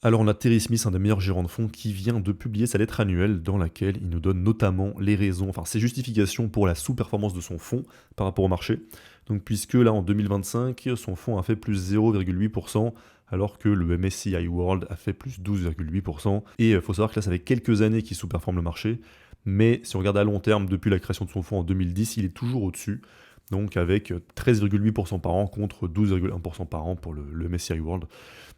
Alors on a Terry Smith, un des meilleurs gérants de fonds, qui vient de publier sa lettre annuelle dans laquelle il nous donne notamment les raisons, enfin ses justifications pour la sous-performance de son fonds par rapport au marché. Donc puisque là en 2025, son fonds a fait plus 0,8%, alors que le MSCI World a fait plus 12,8%. Et il faut savoir que là ça fait quelques années qu'il sous-performe le marché, mais si on regarde à long terme, depuis la création de son fonds en 2010, il est toujours au-dessus. Donc avec 13,8% par an contre 12,1% par an pour le MSCI World.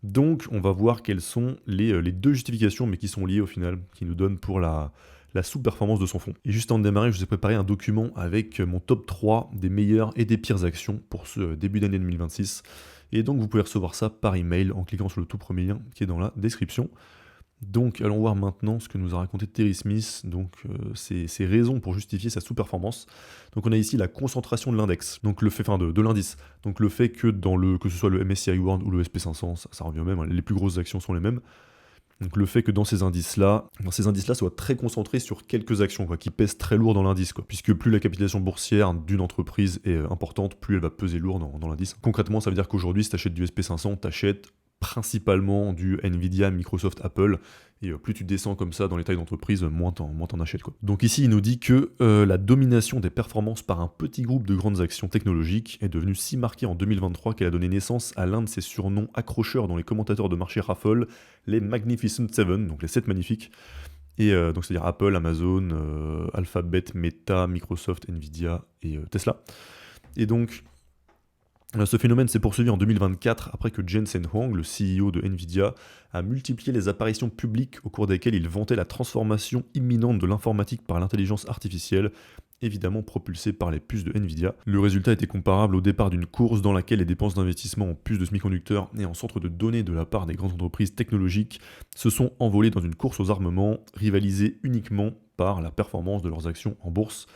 Donc, on va voir quelles sont les deux justifications, mais qui sont liées au final, qui nous donnent pour la sous-performance de son fonds. Et juste avant de démarrer, je vous ai préparé un document avec mon top 3 des meilleures et des pires actions pour ce début d'année 2026. Et donc, vous pouvez recevoir ça par email en cliquant sur le tout premier lien qui est dans la description. Donc, allons voir maintenant ce que nous a raconté Terry Smith, donc ses raisons pour justifier sa sous-performance. Donc, on a ici la concentration de l'index, donc le fait, enfin de l'indice. Donc, le fait que que ce soit le MSCI World ou le SP500, ça revient au même, hein, les plus grosses actions sont les mêmes. Donc, le fait que dans ces indices-là soient très concentrés sur quelques actions, quoi, qui pèsent très lourd dans l'indice, quoi. Puisque plus la capitalisation boursière d'une entreprise est importante, plus elle va peser lourd dans l'indice. Concrètement, ça veut dire qu'aujourd'hui, si tu achètes du SP500, tu achètes principalement du Nvidia, Microsoft, Apple, et plus tu descends comme ça dans les tailles d'entreprise, moins t'en achètes, quoi. Donc ici, il nous dit que la domination des performances par un petit groupe de grandes actions technologiques est devenue si marquée en 2023 qu'elle a donné naissance à l'un de ces surnoms accrocheurs dont les commentateurs de marché raffolent, les Magnificent Seven, donc les 7 magnifiques. Et donc c'est-à-dire Apple, Amazon, Alphabet, Meta, Microsoft, Nvidia et Tesla. Et donc ce phénomène s'est poursuivi en 2024 après que Jensen Huang, le CEO de Nvidia, a multiplié les apparitions publiques au cours desquelles il vantait la transformation imminente de l'informatique par l'intelligence artificielle, évidemment propulsée par les puces de Nvidia. Le résultat était comparable au départ d'une course dans laquelle les dépenses d'investissement en puces de semi-conducteurs et en centres de données de la part des grandes entreprises technologiques se sont envolées dans une course aux armements, rivalisée uniquement par la performance de leurs actions en bourse.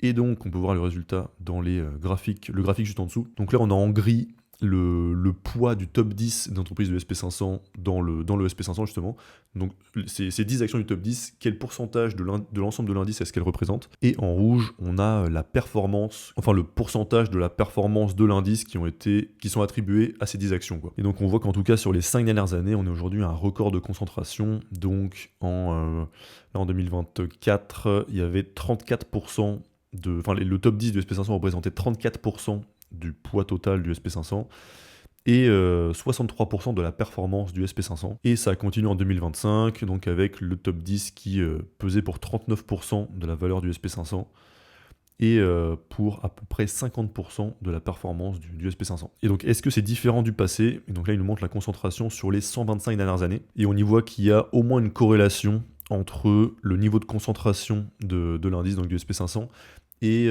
Et donc, on peut voir le résultat dans les graphiques, le graphique juste en dessous. Donc là, on a en gris le poids du top 10 d'entreprises de SP500 dans le SP500 justement. Donc ces 10 actions du top 10, quel pourcentage de l'ensemble de l'indice est-ce qu'elles représentent? Et en rouge, on a la performance, enfin le pourcentage de la performance de l'indice qui sont attribués à ces 10 actions, quoi. Et donc on voit qu'en tout cas sur les 5 dernières années, on est aujourd'hui à un record de concentration. Donc là, en 2024, il y avait 34%. Le top 10 du SP500 représentait 34% du poids total du SP500 et 63% de la performance du SP500. Et ça a continué en 2025, donc avec le top 10 qui pesait pour 39% de la valeur du SP500 et pour à peu près 50% de la performance du SP500. Et donc, est-ce que c'est différent du passé? Et donc là, il nous montre la concentration sur les 125 dernières années. Et on y voit qu'il y a au moins une corrélation entre le niveau de concentration de l'indice, donc du SP500, et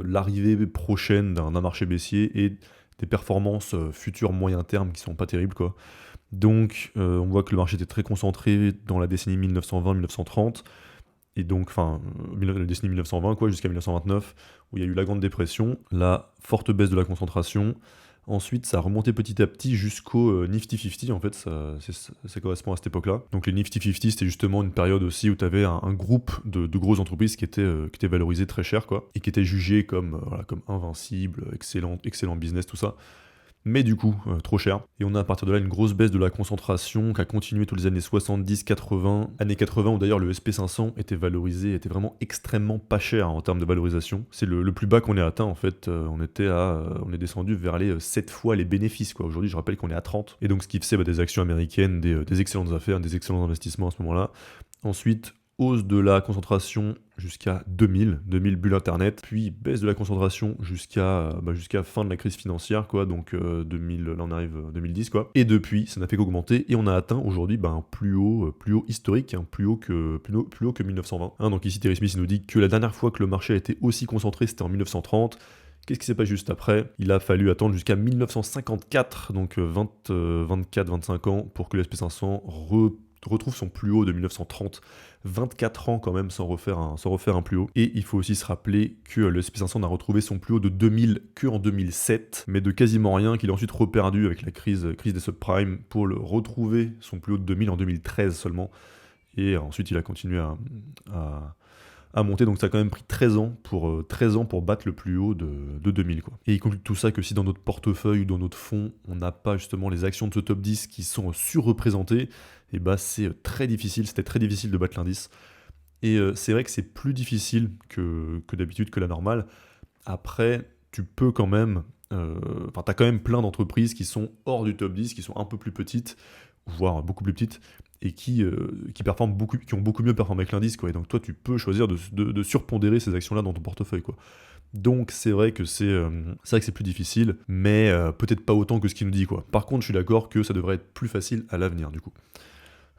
l'arrivée prochaine d'un marché baissier et des performances futures moyen terme qui sont pas terribles, quoi. Donc on voit que le marché était très concentré dans la décennie 1920-1930, et donc la décennie 1920 quoi, jusqu'à 1929, où il y a eu la Grande Dépression, la forte baisse de la concentration. Ensuite, ça a remonté petit à petit jusqu'au Nifty 50, en fait, ça correspond à cette époque-là. Donc les Nifty 50, c'était justement une période aussi où tu avais un groupe de grosses entreprises qui étaient valorisées très cher, quoi, et qui étaient jugées comme invincibles, excellent business, tout ça. Mais du coup, trop cher. Et on a à partir de là une grosse baisse de la concentration qui a continué tous les années 70, 80, années 80 où d'ailleurs le SP500 était valorisé, était vraiment extrêmement pas cher en termes de valorisation. C'est le plus bas qu'on ait atteint en fait, on est descendu vers les 7 fois les bénéfices, quoi. Aujourd'hui je rappelle qu'on est à 30. Et donc ce qui faisait des actions américaines, des excellentes affaires, des excellents investissements à ce moment-là. Ensuite, hausse de la concentration jusqu'à 2000 bulles internet, puis baisse de la concentration jusqu'à fin de la crise financière, quoi, donc 2000, là on arrive 2010, quoi, et depuis ça n'a fait qu'augmenter, et on a atteint aujourd'hui un plus haut historique, plus haut que 1920, hein. Donc ici Terry Smith nous dit que la dernière fois que le marché a été aussi concentré c'était en 1930. Qu'est-ce qui s'est passé juste après? Il a fallu attendre jusqu'à 1954, donc 24-25 ans, pour que le SP500 retrouve son plus haut de 1930. 24 ans quand même sans refaire un plus haut. Et il faut aussi se rappeler que le SP500 n'a retrouvé son plus haut de 2000 qu'en 2007, mais de quasiment rien, qu'il a ensuite reperdu avec la crise des subprimes pour le retrouver son plus haut de 2000 en 2013 seulement. Et ensuite il a continué à à monter. Donc ça a quand même pris 13 ans pour battre le plus haut de 2000, quoi. Et il conclut tout ça que si dans notre portefeuille ou dans notre fonds, on n'a pas justement les actions de ce top 10 qui sont surreprésentées, et bah c'était très difficile de battre l'indice. Et c'est vrai que c'est plus difficile que d'habitude, que la normale. Après, tu peux quand même... Enfin, t'as quand même plein d'entreprises qui sont hors du top 10, qui sont un peu plus petites, voire beaucoup plus petites, et qui performent beaucoup, qui ont beaucoup mieux performé que l'indice, quoi. Et donc toi, tu peux choisir de surpondérer ces actions-là dans ton portefeuille, quoi. Donc c'est vrai que c'est plus difficile, mais peut-être pas autant que ce qu'il nous dit, quoi. Par contre, je suis d'accord que ça devrait être plus facile à l'avenir, du coup.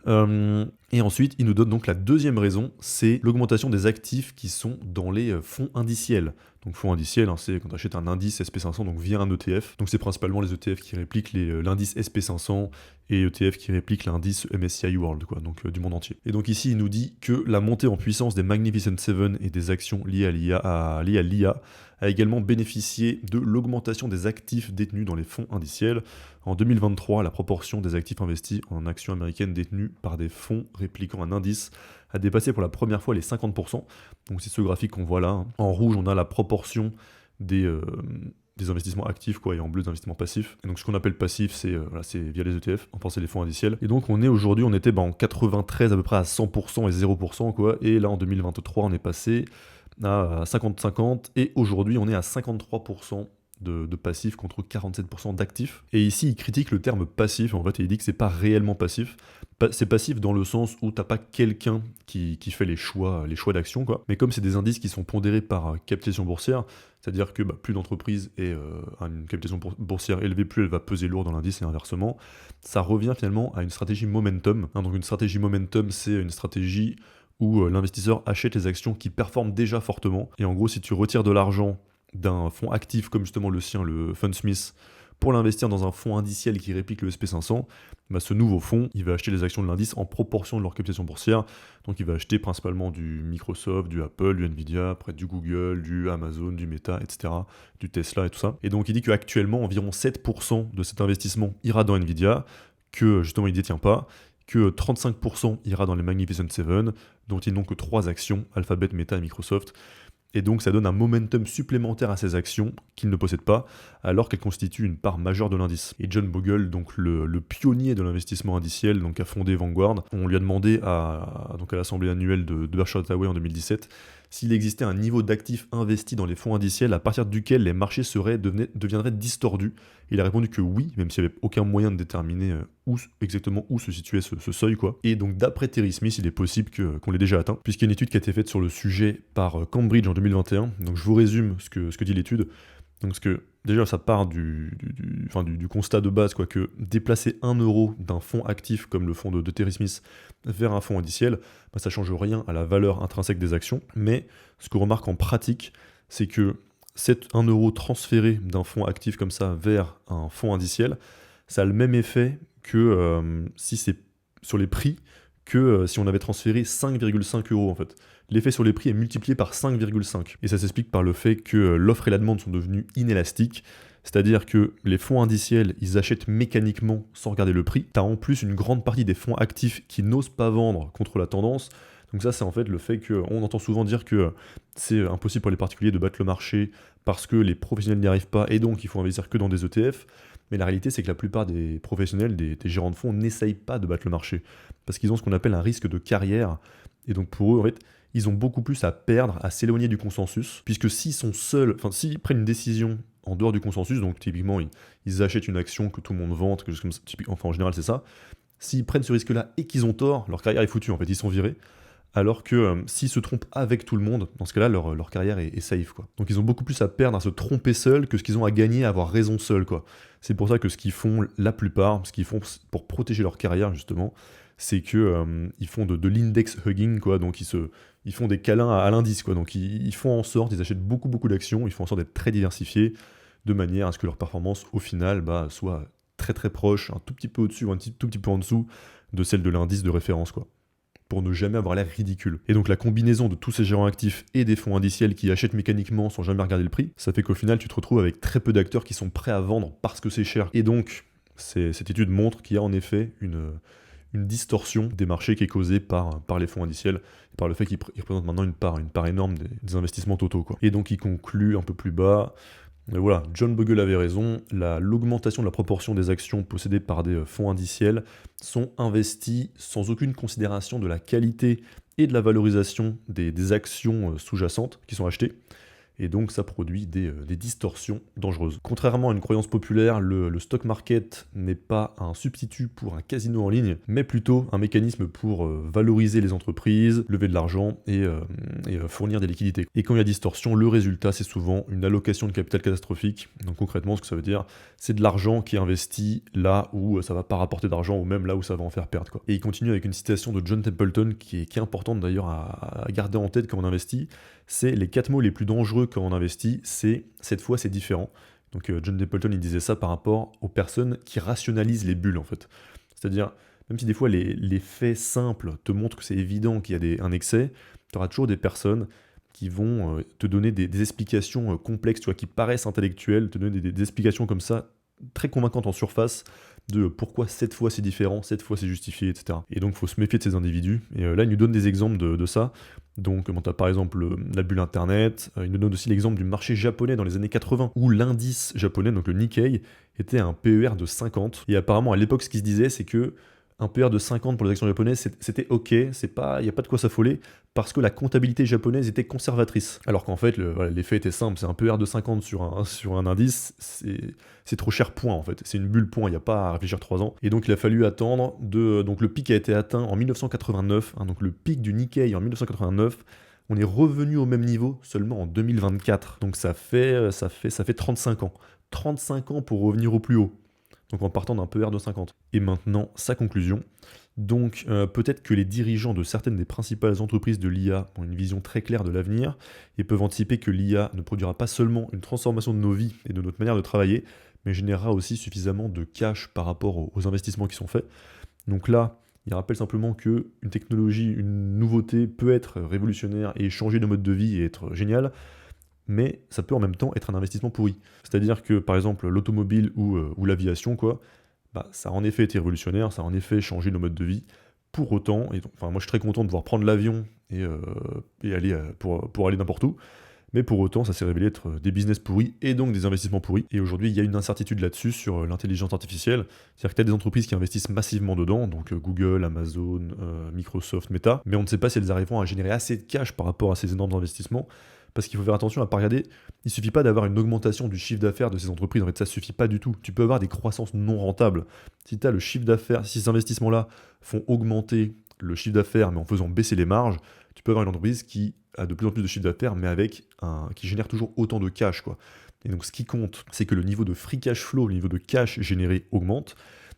Et ensuite, il nous donne donc la deuxième raison, c'est l'augmentation des actifs qui sont dans les fonds indiciels. Donc fonds indiciels, hein, c'est quand tu achètes un indice SP500 donc via un ETF. Donc c'est principalement les ETF qui répliquent l'indice SP500 et ETF qui répliquent l'indice MSCI World, quoi, donc du monde entier. Et donc ici, il nous dit que la montée en puissance des Magnificent Seven et des actions liées à l'IA a également bénéficié de l'augmentation des actifs détenus dans les fonds indiciels. En 2023, la proportion des actifs investis en actions américaines détenues par des fonds répliquant un indice a dépassé pour la première fois les 50%. Donc c'est ce graphique qu'on voit là, hein. En rouge, on a la proportion des investissements actifs, quoi, et en bleu des investissements passifs. Et donc ce qu'on appelle passif, c'est via les ETF, enfin c'est les fonds indiciels. Et donc on était en 93 à peu près à 100% et 0%, quoi, et là en 2023 on est passé à 50-50, et aujourd'hui on est à 53% de passifs contre 47% d'actifs. Et ici, il critique le terme passif, en fait, et il dit que c'est pas réellement passif. C'est passif dans le sens où t'as pas quelqu'un qui fait les choix d'actions, quoi. Mais comme c'est des indices qui sont pondérés par capitalisation boursière, c'est-à-dire que plus l'entreprise est une capitalisation boursière élevée, plus elle va peser lourd dans l'indice et inversement, ça revient finalement à une stratégie momentum, hein. Donc une stratégie momentum, c'est une stratégie où l'investisseur achète les actions qui performent déjà fortement. Et en gros, si tu retires de l'argent d'un fonds actif comme justement le sien, le Fundsmith, pour l'investir dans un fonds indiciel qui réplique le SP500, ce nouveau fonds, il va acheter les actions de l'indice en proportion de leur capitalisation boursière. Donc il va acheter principalement du Microsoft, du Apple, du Nvidia, après du Google, du Amazon, du Meta, etc., du Tesla et tout ça. Et donc il dit qu'actuellement, environ 7% de cet investissement ira dans Nvidia, que justement il ne détient pas, que 35% ira dans les Magnificent Seven, dont ils n'ont que 3 actions, Alphabet, Meta et Microsoft. Et donc ça donne un momentum supplémentaire à ces actions qu'ils ne possèdent pas, alors qu'elles constituent une part majeure de l'indice. Et John Bogle, donc le pionnier de l'investissement indiciel, donc a fondé Vanguard, on lui a demandé à l'assemblée annuelle de Berkshire Hathaway en 2017 s'il existait un niveau d'actifs investis dans les fonds indiciels à partir duquel les marchés deviendraient distordus. Il a répondu que oui, même s'il n'y avait aucun moyen de déterminer exactement où se situait ce seuil, quoi. Et donc d'après Terry Smith, il est possible qu'on l'ait déjà atteint, puisqu'il y a une étude qui a été faite sur le sujet par Cambridge en 2021. Donc je vous résume ce que dit l'étude. Donc déjà ça part du constat de base, quoi, que déplacer 1 euro d'un fonds actif comme le fonds de Terry Smith vers un fonds indiciel, ça change rien à la valeur intrinsèque des actions, mais ce qu'on remarque en pratique, c'est que 1 euro transféré d'un fonds actif comme ça vers un fonds indiciel, ça a le même effet que si c'est sur les prix, que si on avait transféré 5,5 euros en fait. L'effet sur les prix est multiplié par 5,5. Et ça s'explique par le fait que l'offre et la demande sont devenues inélastiques, c'est-à-dire que les fonds indiciels, ils achètent mécaniquement sans regarder le prix. Tu as en plus une grande partie des fonds actifs qui n'osent pas vendre contre la tendance. Donc ça, c'est en fait le fait qu'on entend souvent dire que c'est impossible pour les particuliers de battre le marché parce que les professionnels n'y arrivent pas et donc il faut investir que dans des ETF. Mais la réalité, c'est que la plupart des professionnels, des gérants de fonds, n'essayent pas de battre le marché parce qu'ils ont ce qu'on appelle un risque de carrière. Et donc pour eux, en fait, ils ont beaucoup plus à perdre, à s'éloigner du consensus, puisque s'ils prennent une décision en dehors du consensus, donc typiquement ils achètent une action que tout le monde vend, quelque chose comme ça, en général c'est ça, s'ils prennent ce risque-là et qu'ils ont tort, leur carrière est foutue, en fait, ils sont virés. Alors que s'ils se trompent avec tout le monde, dans ce cas-là, leur carrière est safe, quoi. Donc ils ont beaucoup plus à perdre à se tromper seuls que ce qu'ils ont à gagner à avoir raison seuls, quoi. C'est pour ça que ce qu'ils font, la plupart, ce qu'ils font pour protéger leur carrière, justement, c'est que ils font de l'index hugging, quoi. Donc ils font des câlins à l'indice, quoi. Donc ils font en sorte, ils achètent beaucoup d'actions, ils font en sorte d'être très diversifiés, de manière à ce que leur performance, au final, soit très très proche, un tout petit peu au-dessus ou un tout petit peu en dessous de celle de l'indice de référence, quoi, pour ne jamais avoir l'air ridicule. Et donc la combinaison de tous ces gérants actifs et des fonds indiciels qui achètent mécaniquement sans jamais regarder le prix, ça fait qu'au final tu te retrouves avec très peu d'acteurs qui sont prêts à vendre parce que c'est cher. Et donc cette étude montre qu'il y a en effet une une distorsion des marchés qui est causée par les fonds indiciels, et par le fait qu'ils représentent maintenant une part énorme des investissements totaux, quoi. Et donc il conclut un peu plus bas. Mais voilà, John Bogle avait raison, l'augmentation de la proportion des actions possédées par des fonds indiciels sont investies sans aucune considération de la qualité et de la valorisation des actions sous-jacentes qui sont achetées. Et donc ça produit des distorsions dangereuses. Contrairement à une croyance populaire, le stock market n'est pas un substitut pour un casino en ligne, mais plutôt un mécanisme pour valoriser les entreprises, lever de l'argent et fournir des liquidités. Et quand il y a distorsion, le résultat c'est souvent une allocation de capital catastrophique. Donc concrètement ce que ça veut dire, c'est de l'argent qui est investi là où ça va pas rapporter d'argent ou même là où ça va en faire perdre, quoi. Et il continue avec une citation de John Templeton qui est importante d'ailleurs à garder en tête quand on investit. C'est les 4 mots les plus dangereux quand on investit, c'est cette fois c'est différent. Donc John Templeton il disait ça par rapport aux personnes qui rationalisent les bulles en fait. C'est-à-dire, même si des fois les faits simples te montrent que c'est évident qu'il y a un excès, tu auras toujours des personnes qui vont te donner des explications complexes, tu vois, qui paraissent intellectuelles, te donner des explications comme ça, très convaincantes en surface, de pourquoi cette fois c'est différent, cette fois c'est justifié, etc. Et donc il faut se méfier de ces individus. Et là il nous donne des exemples de ça. Donc tu as par exemple la bulle internet, il nous donne aussi l'exemple du marché japonais dans les années 80, où l'indice japonais, donc le Nikkei, était un PER de 50. Et apparemment à l'époque ce qui se disait c'est que un PER de 50 pour les actions japonaises, c'était ok, il n'y a pas de quoi s'affoler, parce que la comptabilité japonaise était conservatrice. Alors qu'en fait, l'effet était simple, c'est un PER de 50 sur un indice, c'est trop cher point en fait, c'est une bulle point, il n'y a pas à réfléchir 3 ans. Et donc il a fallu attendre, donc le pic a été atteint en 1989, donc le pic du Nikkei en 1989, on est revenu au même niveau seulement en 2024. Donc ça fait 35 ans. 35 ans pour revenir au plus haut. Donc en partant d'un PER de 50. Et maintenant, sa conclusion. Donc peut-être que les dirigeants de certaines des principales entreprises de l'IA ont une vision très claire de l'avenir et peuvent anticiper que l'IA ne produira pas seulement une transformation de nos vies et de notre manière de travailler, mais générera aussi suffisamment de cash par rapport aux investissements qui sont faits. Donc là, il rappelle simplement que une technologie, une nouveauté peut être révolutionnaire et changer nos modes de vie et être génial, mais ça peut en même temps être un investissement pourri. C'est-à-dire que, par exemple, l'automobile ou l'aviation, quoi, bah, ça a en effet été révolutionnaire, ça a en effet changé nos modes de vie. Pour autant, et donc, moi je suis très content de pouvoir prendre l'avion et aller pour aller n'importe où, mais pour autant, ça s'est révélé être des business pourris et donc des investissements pourris. Et aujourd'hui, il y a une incertitude là-dessus sur l'intelligence artificielle. C'est-à-dire que tu as des entreprises qui investissent massivement dedans, donc Google, Amazon, Microsoft, Meta, mais on ne sait pas si elles arriveront à générer assez de cash par rapport à ces énormes investissements. Parce qu'il faut faire attention à ne pas regarder, il ne suffit pas d'avoir une augmentation du chiffre d'affaires de ces entreprises, en fait ça ne suffit pas du tout. Tu peux avoir des croissances non rentables. Si tu as le chiffre d'affaires, si ces investissements-là font augmenter le chiffre d'affaires mais en faisant baisser les marges, tu peux avoir une entreprise qui a de plus en plus de chiffre d'affaires mais qui génère toujours autant de cash, quoi. Et donc ce qui compte, c'est que le niveau de free cash flow, le niveau de cash généré augmente,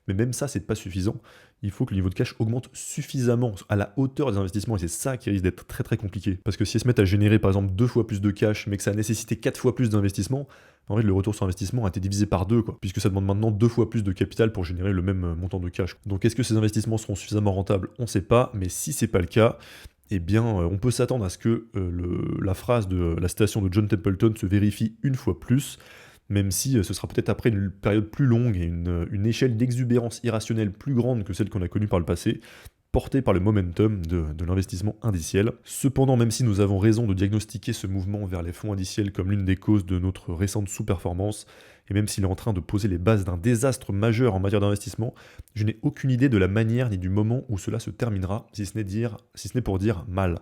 mais même ça, c'est pas suffisant. Il faut que le niveau de cash augmente suffisamment à la hauteur des investissements, et c'est ça qui risque d'être très très compliqué. Parce que si elles se mettent à générer par exemple 2 fois plus de cash, mais que ça a nécessité 4 fois plus d'investissement, en fait le retour sur investissement a été divisé par 2, quoi, puisque ça demande maintenant 2 fois plus de capital pour générer le même montant de cash. Donc est-ce que ces investissements seront suffisamment rentables? On ne sait pas, mais si c'est pas le cas, eh bien, on peut s'attendre à ce que la phrase de la citation de John Templeton se vérifie une fois plus, même si ce sera peut-être après une période plus longue et une échelle d'exubérance irrationnelle plus grande que celle qu'on a connue par le passé, portée par le momentum de l'investissement indiciel. Cependant, même si nous avons raison de diagnostiquer ce mouvement vers les fonds indiciels comme l'une des causes de notre récente sous-performance, et même s'il est en train de poser les bases d'un désastre majeur en matière d'investissement, je n'ai aucune idée de la manière ni du moment où cela se terminera, si ce n'est pour dire mal.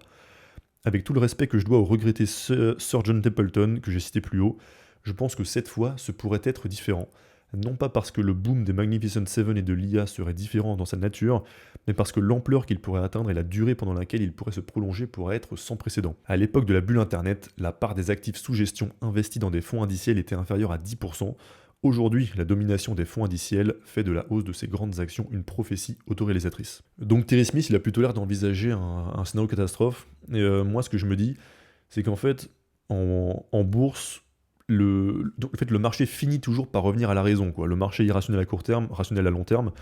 Avec tout le respect que je dois au regretté Sir John Templeton, que j'ai cité plus haut, je pense que cette fois, ce pourrait être différent. Non pas parce que le boom des Magnificent Seven et de l'IA serait différent dans sa nature, mais parce que l'ampleur qu'il pourrait atteindre et la durée pendant laquelle il pourrait se prolonger pourrait être sans précédent. À l'époque de la bulle Internet, la part des actifs sous gestion investis dans des fonds indiciels était inférieure à 10%. Aujourd'hui, la domination des fonds indiciels fait de la hausse de ces grandes actions une prophétie autoréalisatrice. Donc Terry Smith, il a plutôt l'air d'envisager un scénario catastrophe. Et moi, ce que je me dis, c'est qu'en fait, en bourse, le marché finit toujours par revenir à la raison, quoi. Le marché irrationnel à court terme, rationnel à long terme,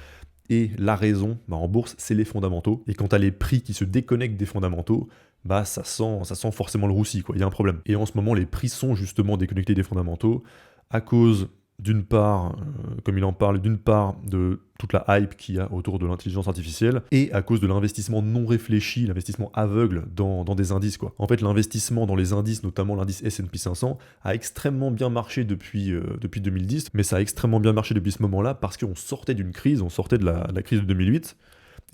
et la raison, en bourse, c'est les fondamentaux. Et quand tu as les prix qui se déconnectent des fondamentaux, ça sent forcément le roussi, quoi. Il y a un problème. Et en ce moment, les prix sont justement déconnectés des fondamentaux à cause d'une part, comme il en parle, d'une part de toute la hype qu'il y a autour de l'intelligence artificielle, et à cause de l'investissement non réfléchi, l'investissement aveugle dans des indices, quoi. En fait, l'investissement dans les indices, notamment l'indice S&P 500, a extrêmement bien marché depuis 2010, mais ça a extrêmement bien marché depuis ce moment-là parce qu'on sortait d'une crise, on sortait de la crise de 2008,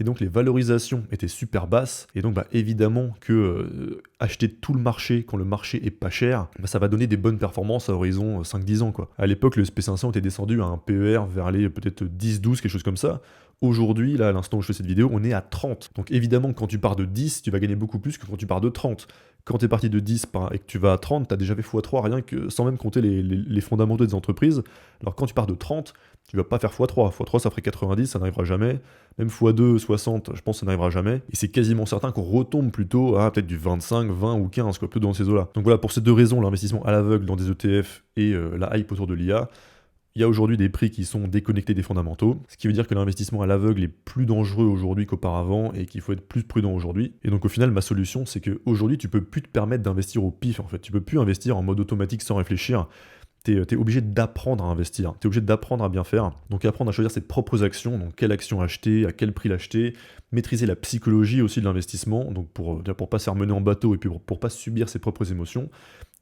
et donc les valorisations étaient super basses, et donc évidemment que acheter tout le marché quand le marché est pas cher, ça va donner des bonnes performances à horizon 5-10 ans, quoi. À l'époque, le SP500 était descendu à un PER vers les peut-être 10-12, quelque chose comme ça. Aujourd'hui, là, à l'instant où je fais cette vidéo, on est à 30. Donc évidemment, quand tu pars de 10, tu vas gagner beaucoup plus que quand tu pars de 30. Quand tu es parti de 10 et que tu vas à 30, tu as déjà fait x3 rien que sans même compter les fondamentaux des entreprises. Alors quand tu pars de 30, tu vas pas faire x3. x3, ça ferait 90, ça n'arrivera jamais. Même x2, 60, je pense que ça n'arrivera jamais. Et c'est quasiment certain qu'on retombe plutôt à peut-être du 25, 20 ou 15, quoi, plutôt dans ces eaux-là. Donc voilà, pour ces deux raisons, l'investissement à l'aveugle dans des ETF et la hype autour de l'IA, il y a aujourd'hui des prix qui sont déconnectés des fondamentaux, ce qui veut dire que l'investissement à l'aveugle est plus dangereux aujourd'hui qu'auparavant et qu'il faut être plus prudent aujourd'hui. Et donc au final, ma solution, c'est qu'aujourd'hui, tu peux plus te permettre d'investir au pif, en fait. Tu peux plus investir en mode automatique sans réfléchir. T'es obligé d'apprendre à investir, t'es obligé d'apprendre à bien faire, donc apprendre à choisir ses propres actions, donc quelle action acheter, à quel prix l'acheter, maîtriser la psychologie aussi de l'investissement, donc pour pas se faire mener en bateau et puis pour pas subir ses propres émotions.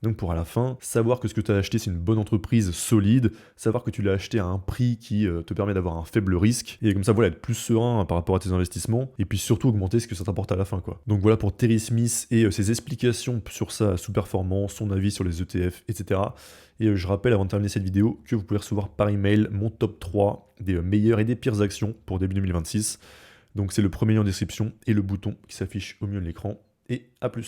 Donc pour à la fin, savoir que ce que tu as acheté c'est une bonne entreprise solide, savoir que tu l'as acheté à un prix qui te permet d'avoir un faible risque, et comme ça voilà, être plus serein par rapport à tes investissements, et puis surtout augmenter ce que ça t'apporte à la fin, quoi. Donc voilà pour Terry Smith et ses explications sur sa sous-performance, son avis sur les ETF, etc. Et je rappelle avant de terminer cette vidéo que vous pouvez recevoir par email mon top 3 des meilleures et des pires actions pour début 2026. Donc c'est le premier lien en description et le bouton qui s'affiche au milieu de l'écran. Et à plus.